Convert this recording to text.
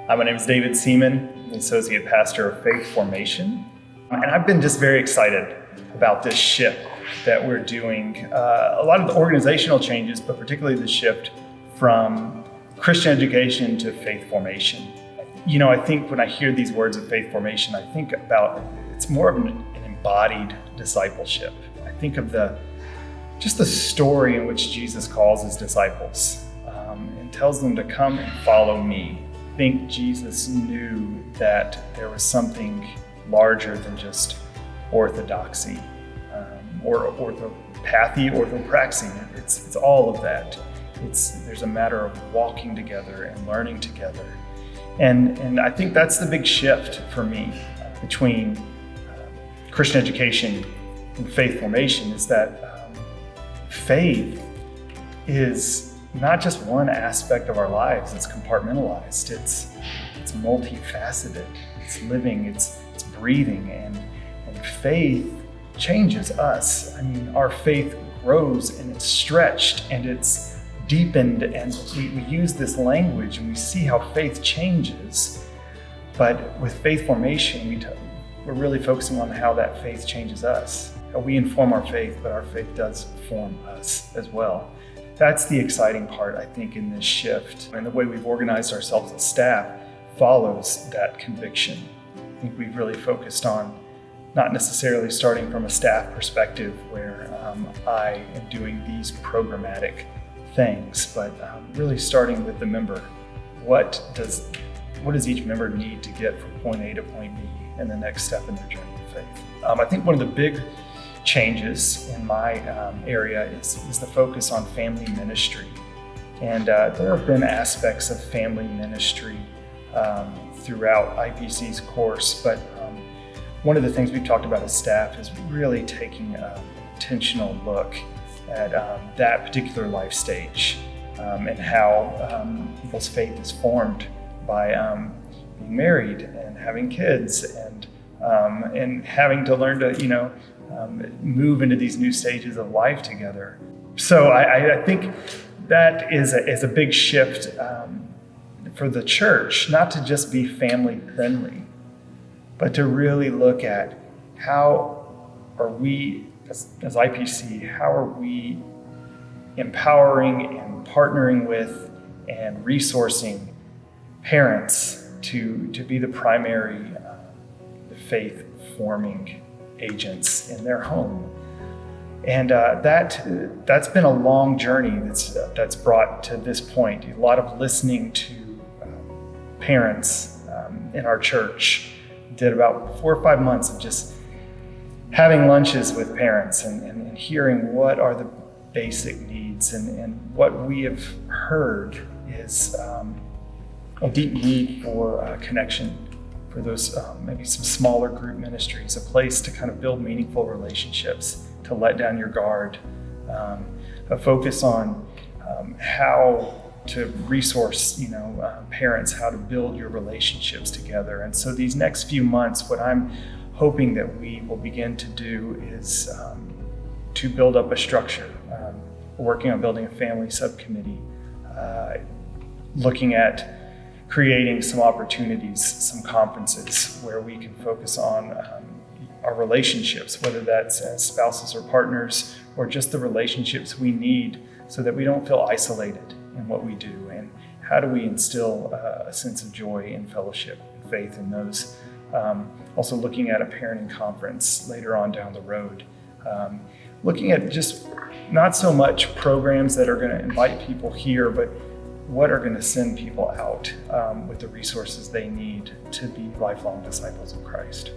My name is David Seamon, Associate Pastor of Faith Formation. And I've been just very excited about this shift that we're doing. A lot of the organizational changes, but particularly the shift from Christian education to faith formation. You know, I think when I hear these words of faith formation, I think about it's more of an embodied discipleship. I think of just the story in which Jesus calls his disciples and tells them to come and follow me. I think Jesus knew that there was something larger than just orthodoxy or orthopathy, orthopraxy. It's all of that. There's a matter of walking together and learning together. And I think that's the big shift for me between Christian education and faith formation is that faith is not just one aspect of our lives. It's compartmentalized. It's multifaceted. It's living. It's breathing. And faith changes us. I mean, our faith grows and it's stretched and it's deepened, and we use this language and we see how faith changes. But with faith formation, we're really focusing on how that faith changes us. How we inform our faith, but our faith does form us as well. That's the exciting part, I think, in this shift. And the way we've organized ourselves as staff follows that conviction. I think we've really focused on not necessarily starting from a staff perspective where I am doing these programmatic things, but really starting with the member. What does each member need to get from point A to point B and the next step in their journey of faith? I think one of the big changes in my area is the focus on family ministry. And there have been aspects of family ministry throughout IPC's course, but one of the things we've talked about as staff is really taking an intentional look at that particular life stage and how people's faith is formed by being married and having kids and having to learn to, move into these new stages of life together. So I think that is a big shift for the church, not to just be family friendly, but to really look at how are we, as IPC, how are we empowering and partnering with and resourcing parents to be the primary faith-forming agents in their home. And that's been a long journey that's brought to this point. A lot of listening to parents in our church. Did about 4 or 5 months of just having lunches with parents and hearing what are the basic needs. And what we have heard is a deep need for connection, for those maybe some smaller group ministries, a place to kind of build meaningful relationships, to let down your guard, a focus on how to resource, parents, how to build your relationships together. And so these next few months, what I'm hoping that we will begin to do is to build up a structure. We're working on building a family subcommittee, looking at creating some opportunities, some conferences where we can focus on our relationships, whether that's as spouses or partners, or just the relationships we need so that we don't feel isolated in what we do, and how do we instill a sense of joy and fellowship and faith in those. Also looking at a parenting conference later on down the road, looking at just not so much programs that are going to invite people here, but what are going to send people out with the resources they need to be lifelong disciples of Christ.